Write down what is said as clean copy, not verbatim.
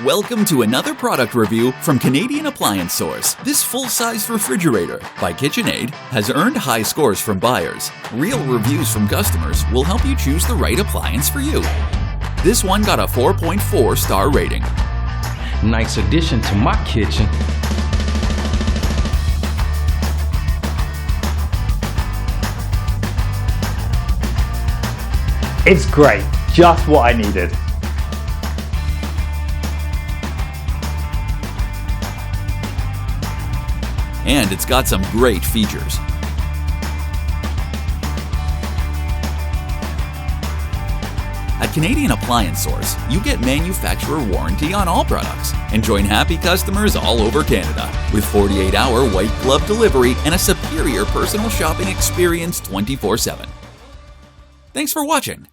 Welcome to another product review from Canadian Appliance Source. This full-size refrigerator by KitchenAid has earned high scores from buyers. Real reviews from customers will help you choose the right appliance for you. This one got a 4.4 star rating. Nice addition to my kitchen. It's great, just what I needed. And it's got some great features. At Canadian Appliance Source, you get manufacturer warranty on all products and join happy customers all over Canada with 48-hour white glove delivery and a superior personal shopping experience 24/7. Thanks for watching.